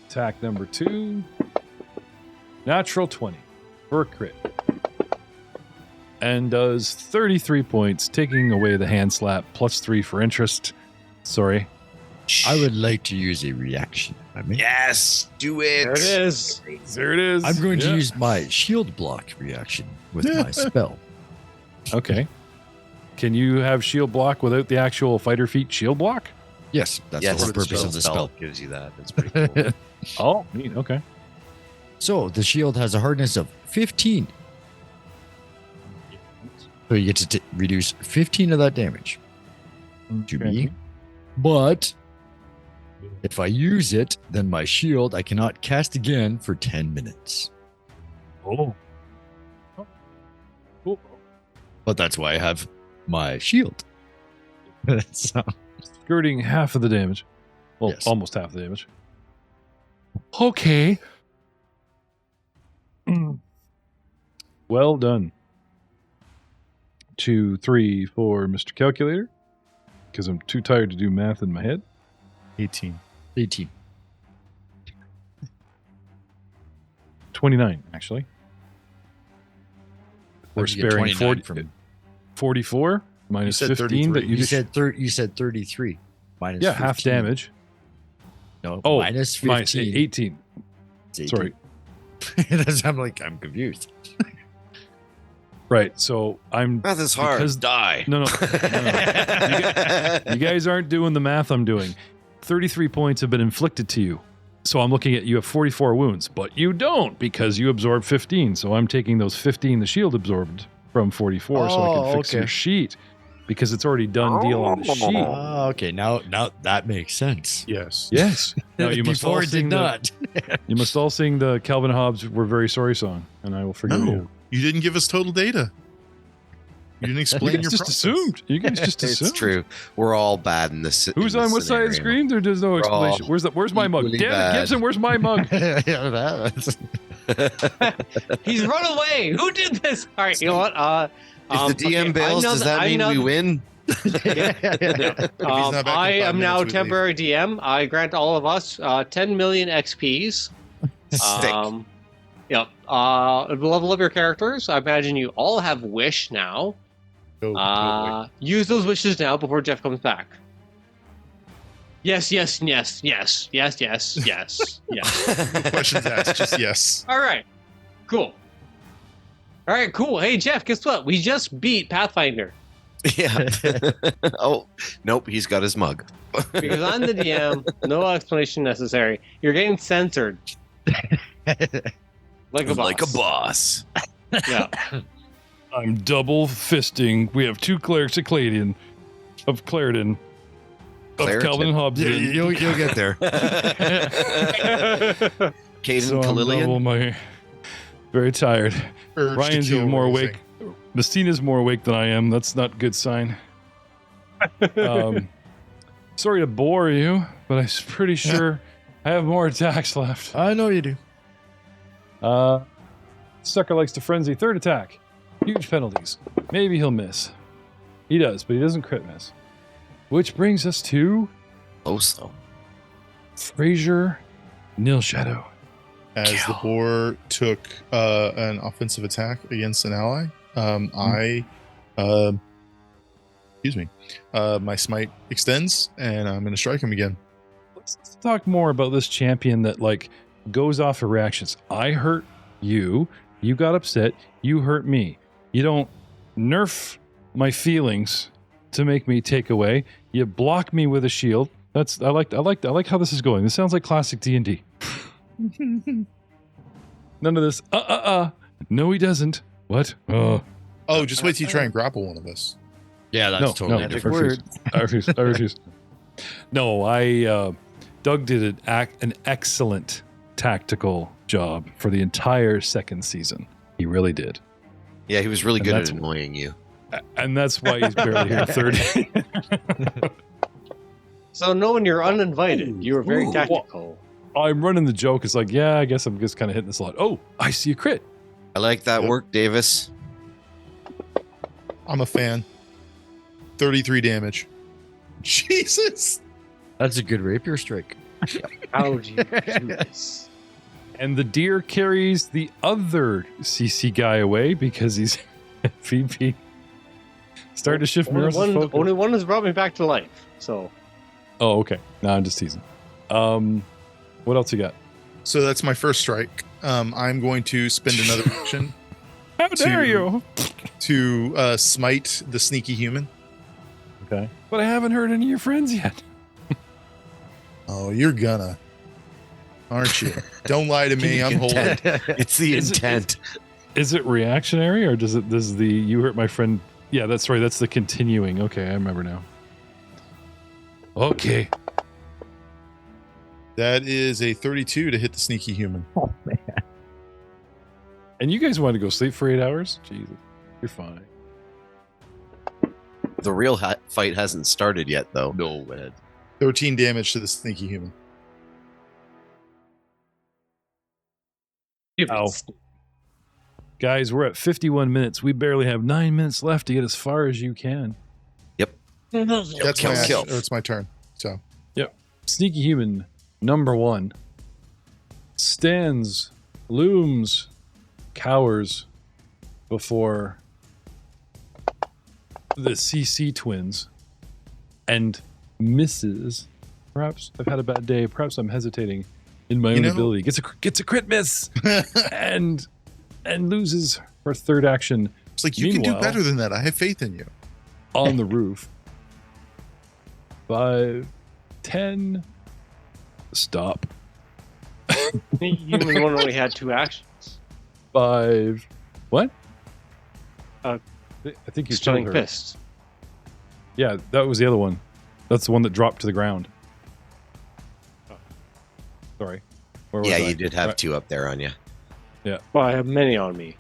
Attack number 2. Natural 20 for a crit. And does 33 points, taking away the hand slap, plus 3 for interest. Sorry. I would like to use a reaction. Yes, do it. There it is. There it is. I'm going to use my shield block reaction with my spell. Okay. Can you have shield block without the actual fighter feat shield block? Yes, that's Yes, the whole purpose of the spell. gives you that. That's pretty cool. Oh, neat. Okay. So the shield has a hardness of 15. So you get to reduce 15 of that damage to me. But if I use it, then my shield I cannot cast again for 10 minutes. Oh. Cool. But that's why I have my shield. So, Skirting half of the damage. Well, Yes. almost half the damage. Okay. Well done. 2, 3, 4, Mr. Calculator. Because I'm too tired to do math in my head. 18. 18. 29, actually. We're You get sparing 29 from 44 minus You said 15 that 33. you you just... you said 33 minus Yeah, 15. half damage. No, Oh, minus 15. minus 18. It's 18. Sorry. I'm confused. Right, so I'm... Math is hard. Because- Die. No. You guys aren't doing the math I'm doing. 33 points have been inflicted to you. So I'm looking at you have 44 wounds, but you don't because you absorb 15. So I'm taking those 15 the shield absorbed from 44 so I can fix your sheet because it's already done deal on the sheet. Oh, okay. Now that makes sense. Yes. Yes. Now you must Before all it sing did the, not. you must all sing the Calvin Hobbes "We're Very Sorry" song, and I will forgive No, you. you didn't give us total data. You didn't explain You your just process. assumed. You guys just It's assumed. true. We're all bad in this. Who's in on this what side of the scenario. screen? There's no We're all explanation. Where's my mug? equally Damn it, bad. Gibson, where's my mug? Yeah, that's- He's run away. Who did this? All right, you know what? If the DM bails, does that mean we win? not back in I 5 am now minutes, we temporary DM. I grant all of us 10 million XPs. Sick. Yep. The level of your characters. I imagine you all have wish now. Totally. Use those wishes now before Jeff comes back. Yes. No questions asked, just yes. All right. Cool. Hey, Jeff, guess what? We just beat Pathfinder. Yeah. Oh, nope. He's got his mug. Because I'm the DM, no explanation necessary. You're getting censored. Like a boss. Like a boss. Yeah. I'm double fisting. We have 2 clerics of Clarendon. Of Claritin. Calvin and Hobbes. you'll get there. Caden So I'm Kalilian. double my... Very tired. Urge to Ryan's kill even more rising. awake. Messina's more awake than I am. That's not a good sign. Sorry to bore you, but I'm pretty sure I have more attacks left. I know you do. Sucker likes to frenzy. 3rd attack. Huge penalties. Maybe he'll miss. He does, but he doesn't crit miss. Which brings us to Close though. Fraser Nilshadow. As the boar took an offensive attack against an ally, my smite extends and I'm going to strike him again. Let's talk more about this champion that like goes off of reactions. I hurt you. You got upset. You hurt me. You don't nerf my feelings to make me take away. You block me with a shield. I like how this is going. This sounds like classic D&D. None of this. No, he doesn't. What? Oh, just wait till you try and grapple one of us. Yeah, that's totally different. I refuse. No, Doug did an excellent tactical job for the entire second season. He really did. Yeah, he was really good at annoying you. And that's why he's barely here third. So knowing you're uninvited, you were very tactical. I'm running the joke. It's like, yeah, I guess I'm just kind of hitting this a lot. Oh, I see a crit. I like that work, Davis. I'm a fan. 33 damage. Jesus. That's a good rapier strike. How do you do this? And the deer carries the other CC guy away because he's VP. Starting to shift mirrors. Only one has brought me back to life. So. Oh, okay. No, I'm just teasing. What else you got? So that's my first strike. I'm going to spend another action. How dare you? To smite the sneaky human. Okay. But I haven't heard any of your friends yet. Oh, you're gonna. Aren't you? Don't lie to me. I'm holding. It's the intent. Is it reactionary or does the you hurt my friend? Yeah, that's right. That's the continuing. Okay, I remember now. Okay. That is a 32 to hit the sneaky human. Oh, man. And you guys wanted to go sleep for 8 hours? Jesus. You're fine. The real fight hasn't started yet, though. No, man. 13 damage to the sneaky human. Ow. Guys, we're at 51 minutes. We barely have 9 minutes left to get as far as you can. That's kill, my action, kill. or it's my turn. So. Yep. Sneaky human number 1 stands, looms, cowers before the CC twins and misses. Perhaps I've had a bad day. Perhaps I'm hesitating in my own ability. Gets a crit miss and loses her third action. It's like, you can do better than that. I have faith in you. On the roof. 5, 10. Stop. You were the one who only had 2 actions. 5. What? I think you Stunning killed her. Fist. Yeah, that was the other one. That's the one that dropped to the ground. Sorry. Where was Yeah, I? you did have Right. 2 up there on you. Well, I have many on me.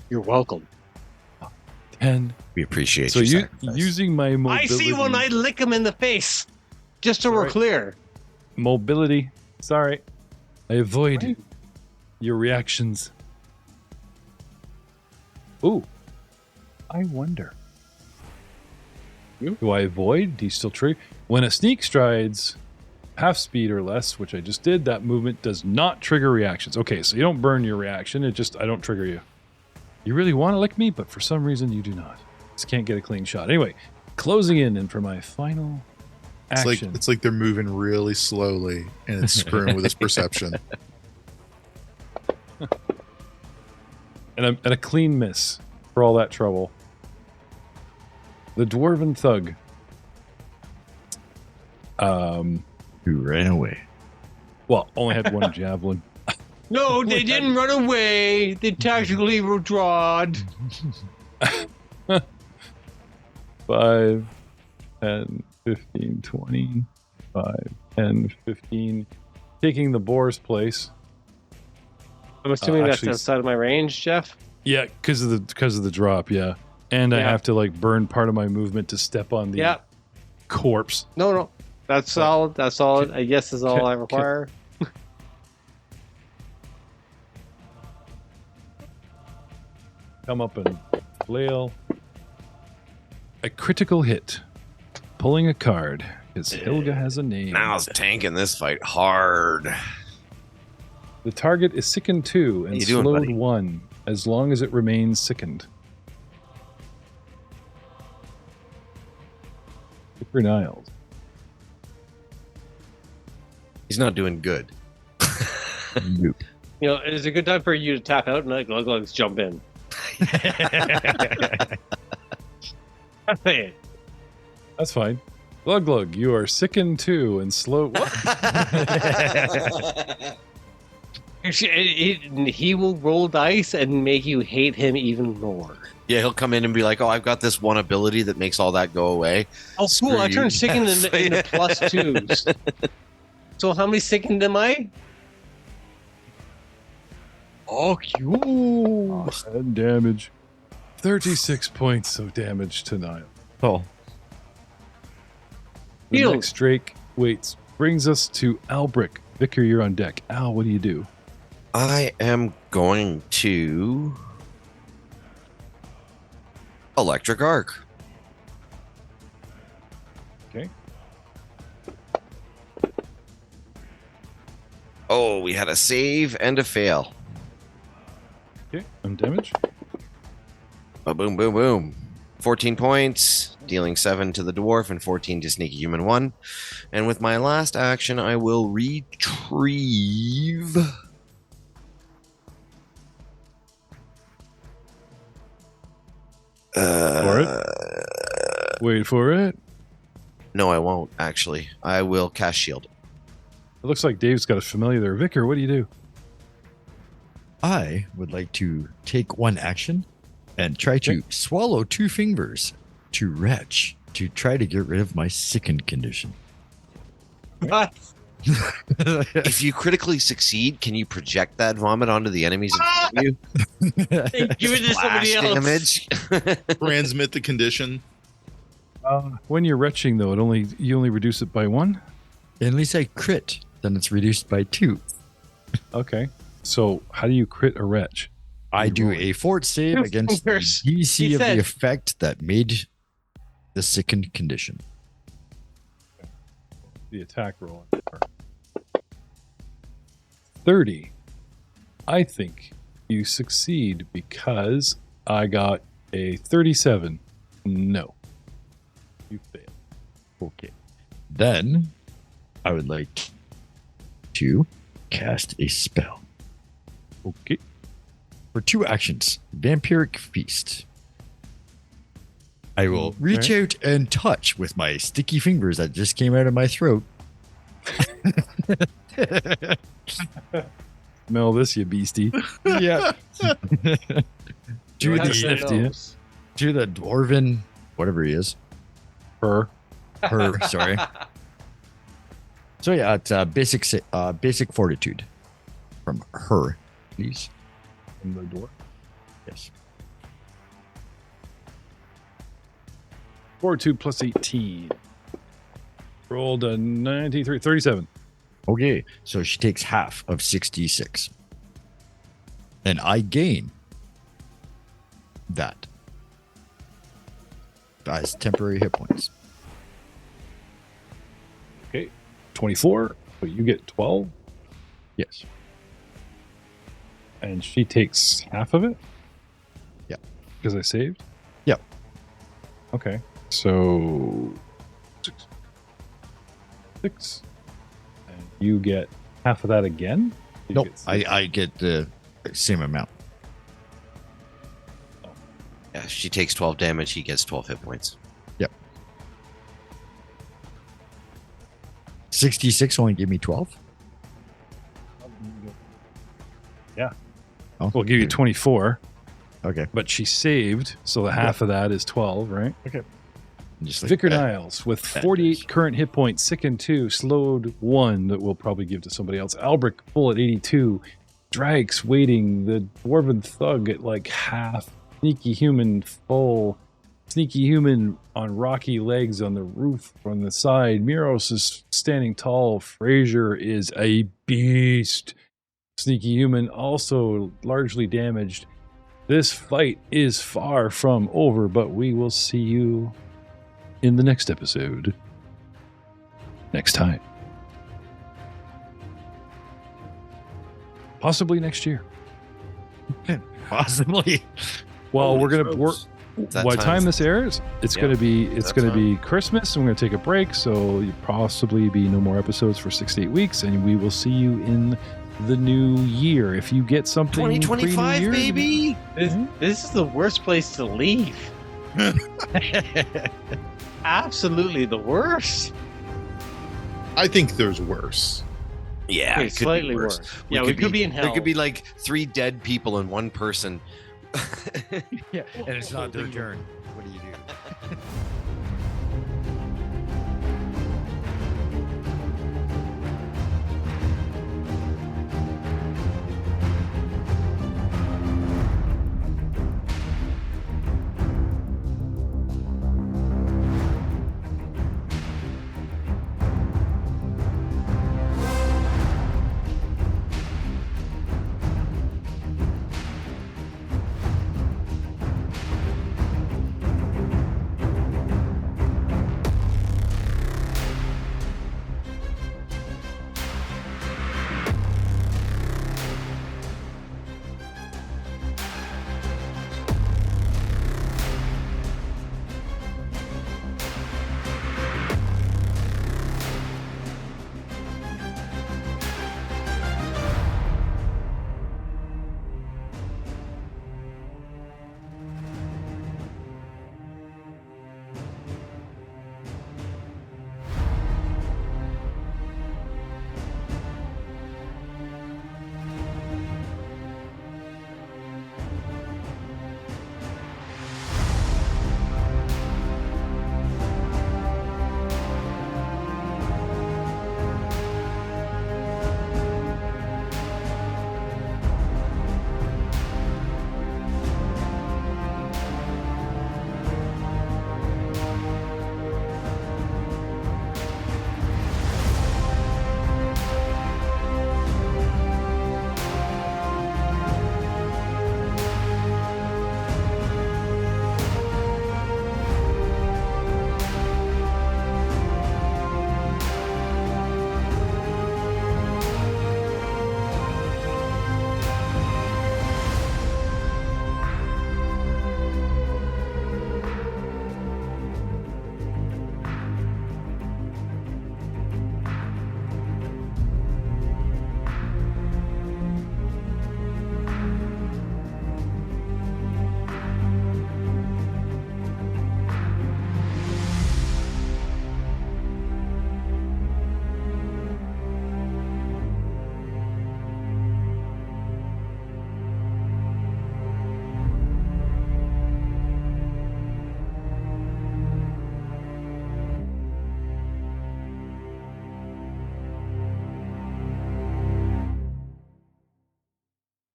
You're welcome. 10. We appreciate So your you sacrifice. using my mobility. I see one, I lick him in the face. Just so we're Sorry. clear. Mobility. Sorry. I avoid your reactions. Ooh. I wonder. Do I avoid? Do you still trigger? When a sneak strides half speed or less, which I just did, that movement does not trigger reactions. Okay, so you don't burn your reaction. I don't trigger you. You really want to lick me, but for some reason you do not. Just can't get a clean shot. Anyway, closing in, and for my final action. It's like they're moving really slowly, and it's screwing with his perception. And a clean miss for all that trouble. The dwarven thug. Who ran away? Well, only had one javelin. No, they didn't run away. They tactically withdrawed. 5, 10, 15, 20, 5, 10, 15. Taking the boar's place. I'm assuming that's actually- outside of my range, Jeff. Yeah, because of the drop, yeah. And I Yeah. have to like burn part of my movement to step on the Yeah. corpse. No. That's solid. That's solid. I guess is all can- I require. Come up and flail. A critical hit. Pulling a card. Because Hilga has a name. Now it's tanking this fight hard. The target is sickened 2 and How you doing, slowed buddy? 1 as long as it remains sickened. Super Niles. He's not doing good. Nope. You know, it's a good time for you to tap out and let Gluglugs jump in. That's fine. Glug Glug, you are sickened too and slow. What? He will roll dice and make you hate him even more. Yeah, he'll come in and be like, "Oh, I've got this one ability that makes all that go away." Oh, Screw cool! I you. turned sickened into plus twos. So how many sickened am I? Oh, you. And damage. 36 points of damage to Niall. Oh, The Heal. next Drake waits. Brings us to Albrick. Vicar, you're on deck. Al, what do you do? I am going to Electric Arc. Okay. Oh, we had a save and a fail. Okay, undamaged. Boom, boom, boom. 14 points, dealing 7 to the dwarf and 14 to Sneaky Human 1. And with my last action, I will retrieve... Wait for it. No, I won't, actually. I will cast Shield. It looks like Dave's got a familiar there. Vicar, what do you do? I would like to take one action and try to swallow 2 fingers to retch to try to get rid of my sickened condition. What? If you critically succeed, can you project that vomit onto the enemies in front of you? Give it to somebody else. Damage. Transmit the condition. When you're retching, though, you only reduce it by 1? At least I crit, then it's reduced by 2. Okay. So how do you crit a retch? I do a fort save Two against the fingers. DC He of said- the effect that made the sickened condition. The attack roll. 30. I think you succeed because I got a 37. No. You fail. Okay. Then I would like to cast a spell Okay. for 2 actions. Vampiric Feast. I will reach out and touch with my sticky fingers that just came out of my throat. Smell this, you beastie. Yeah. do Touch the the nose. do the dwarven whatever he is. Her. Her, sorry. So yeah, it's basic fortitude from her, please. From the door. Yes. Fortitude plus 18. Rolled a 93. 37. Okay, so she takes half of 66. And I gain that as temporary hit points. Okay. 24. So you get 12. Yes. And she takes half of it? Yeah. Because I saved? Yep. Okay. So 6. And you get half of that again? You Nope, get six? I get the same amount. Yeah, she takes 12 damage, he gets 12 hit points. 66 only give me 12. Yeah. Oh, We'll give you 24, okay. but she saved, so the half of that is 12, right? Just like Vicar that. Niles with that 48 is. current hit points, sickened 2, slowed 1 that we'll probably give to somebody else. Albrick full at 82. Drake's waiting. The Dwarven Thug at like half. Sneaky Human full. Sneaky Human on rocky legs on the roof on the side. Miros is standing tall. Frazier is a beast. Sneaky Human also largely damaged. This fight is far from over, but we will see you in the next episode. Next time. Possibly next year. Possibly. Well, Holy we're gonna work. smokes. That By the time time- this airs, it's Yeah, gonna be that's Christmas, and we're gonna take a break. So you possibly be no more episodes for 6 to 8 weeks, and we will see you in the new year. If you get something 2025, pre-New Year, baby! This is the worst place to leave. absolutely the worst. I think there's worse. Yeah, Okay, it could be slightly worse. Yeah, we could be in hell. There could be like 3 dead people and 1 person. Yeah, and it's not their turn. What do you do?